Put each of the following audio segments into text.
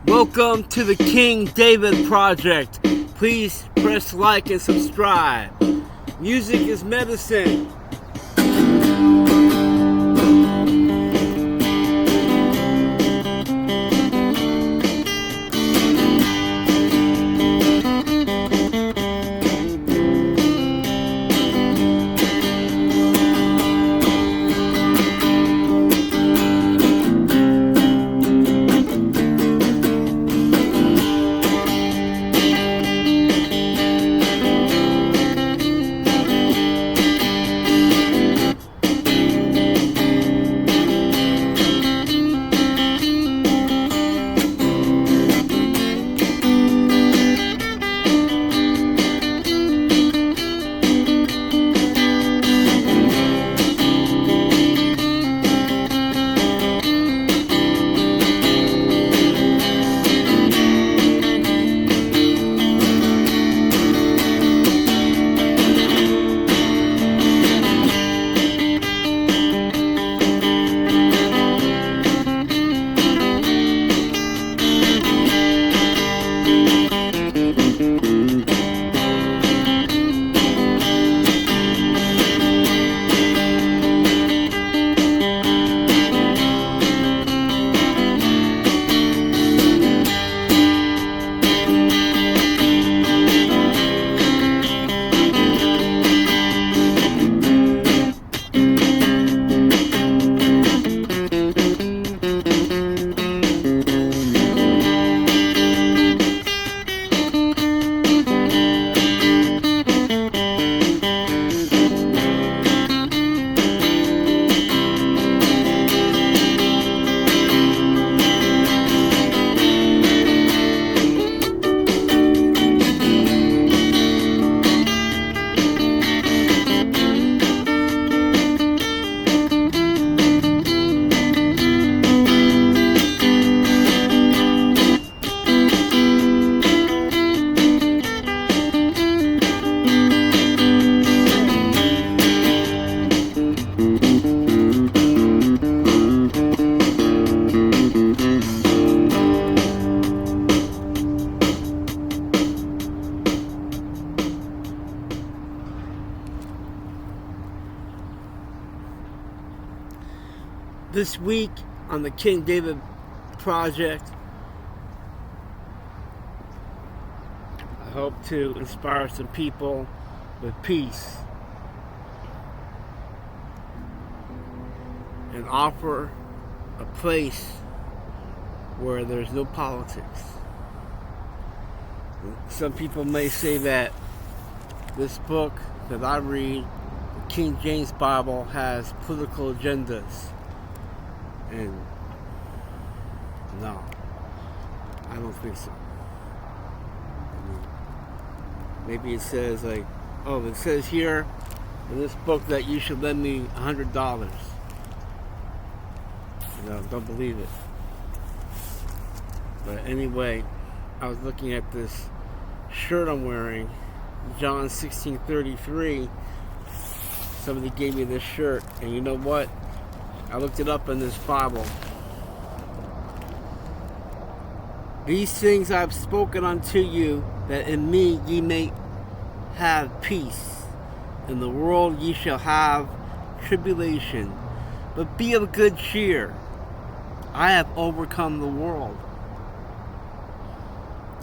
Welcome to the King David Project. Please press like and subscribe. Music is medicine. This week on the King David Project, I hope to inspire some people with peace and offer a place where there's no politics. Some people may say that this book that I read, the King James Bible, has political agendas. And no, I don't think so. Maybe it says like, oh, it says here in this book that you should lend me $100. Don't believe it. But anyway, I was looking at this shirt I'm wearing, John 16:33. Somebody gave me this shirt, and you know what? I looked it up in this Bible. These things I've spoken unto you, that in me ye may have peace. In the world ye shall have tribulation. But be of good cheer. I have overcome the world.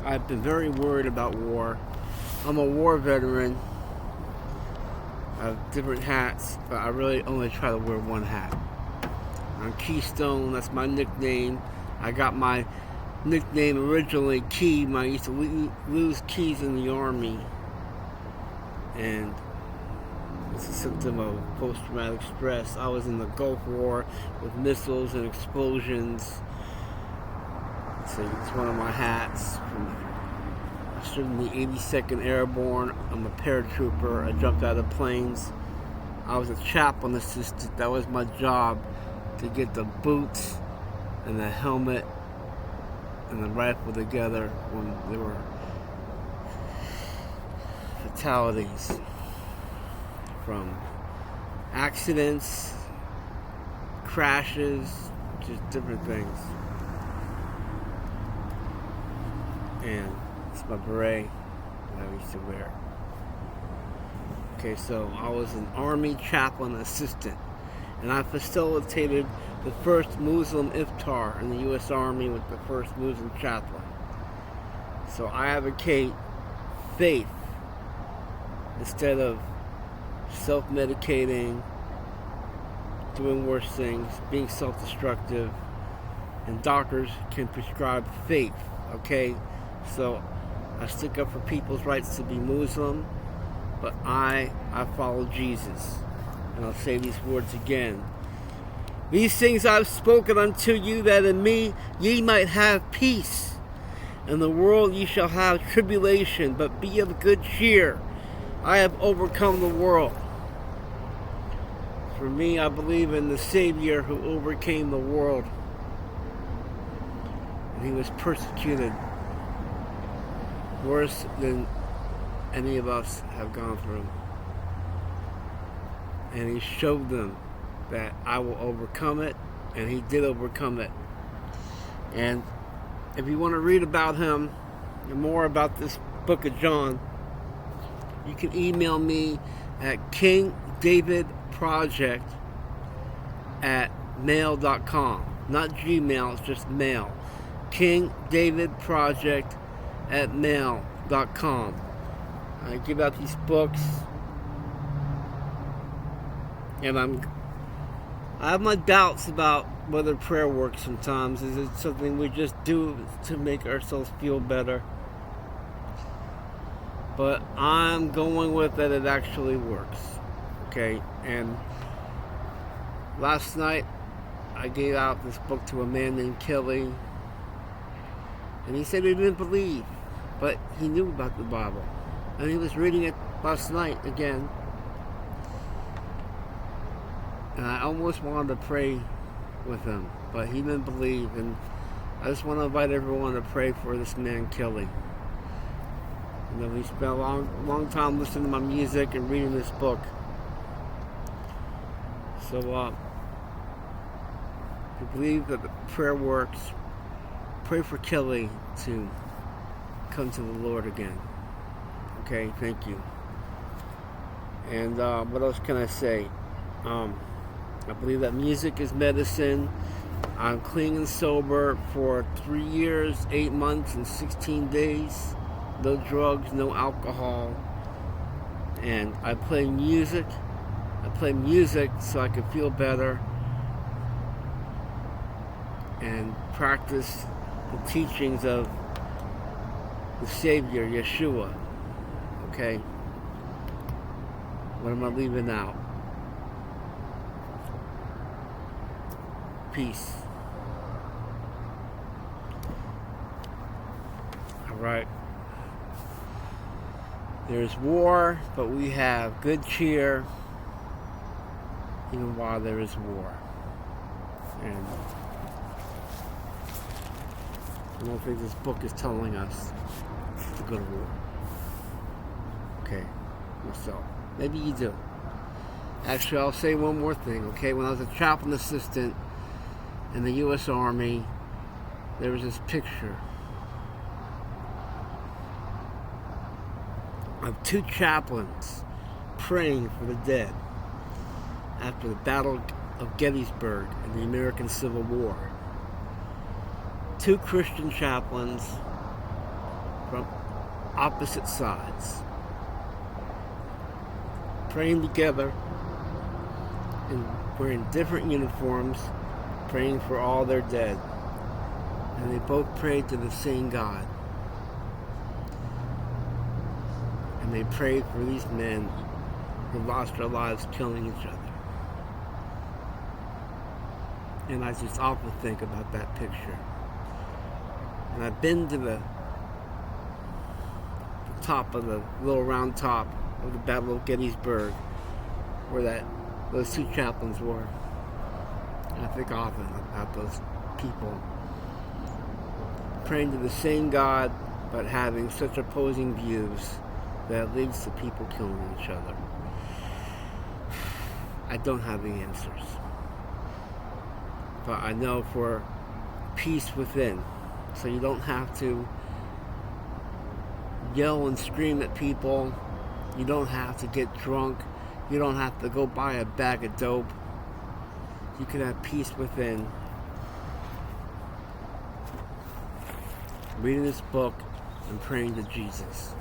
I've been very worried about war. I'm a war veteran. I have different hats, but I really only try to wear one hat. I'm Keystone, that's my nickname. I got my nickname originally Key. I used to lose keys in the Army. And it's a symptom of post-traumatic stress. I was in the Gulf War with missiles and explosions. So it's one of my hats. I stood in the 82nd Airborne. I'm a paratrooper. I jumped out of planes. I was a chaplain assistant. That was my job, to get the boots and the helmet and the rifle together when there were fatalities from accidents, crashes, just different things. and it's my beret that I used to wear. Okay, so I was an Army chaplain assistant, and I facilitated the first Muslim iftar in the U.S. Army with the first Muslim chaplain. So I advocate faith instead of self-medicating, doing worse things, being self-destructive, and doctors can prescribe faith, okay? So I stick up for people's rights to be Muslim, but I follow Jesus. And I'll say these words again. These things I've spoken unto you, that in me ye might have peace. In the world ye shall have tribulation, but be of good cheer. I have overcome the world. For me, I believe in the Savior who overcame the world. And he was persecuted worse than any of us have gone through. And he showed them that I will overcome it, and he did overcome it. And if you want to read about him and more about this book of John, you can email me at kingdavidproject@mail.com. Not Gmail, it's just mail. kingdavidproject@mail.com. I give out these books, and I have my doubts about whether prayer works sometimes. Is it something we just do to make ourselves feel better? But I'm going with that it actually works. Okay, and last night I gave out this book to a man named Kelly, and he said he didn't believe, but he knew about the Bible, and he was reading it last night again. And I almost wanted to pray with him, but he didn't believe, and I just want to invite everyone to pray for this man Kelly. You know, he spent a long time listening to my music and reading this book. So, if you believe that the prayer works, pray for Kelly to come to the Lord again. Okay, thank you. And what else can I say? I believe that music is medicine. I'm clean and sober for 3 years, 8 months, and 16 days. No drugs, no alcohol. And I play music. I play music so I can feel better and practice the teachings of the Savior, Yeshua. Okay? What am I leaving out? Peace. Alright. There's war, but we have good cheer even while there is war. And I don't think this book is telling us to go to war. Okay, so maybe you do. Actually, I'll say one more thing, okay? When I was a chaplain assistant in the U.S. Army, there was this picture of 2 chaplains praying for the dead after the Battle of Gettysburg in the American Civil War. 2 Christian chaplains from opposite sides praying together and wearing different uniforms, praying for all their dead. And they both prayed to the same God. And they prayed for these men who lost their lives killing each other. And I just often think about that picture. And I've been to the top of the little round top of the Battle of Gettysburg, where those 2 chaplains were. And I think often about those people praying to the same God, but having such opposing views that leads to people killing each other. I don't have the answers, but I know for peace within, so you don't have to yell and scream at people. You don't have to get drunk. You don't have to go buy a bag of dope. You can have peace within. Reading this book and praying to Jesus.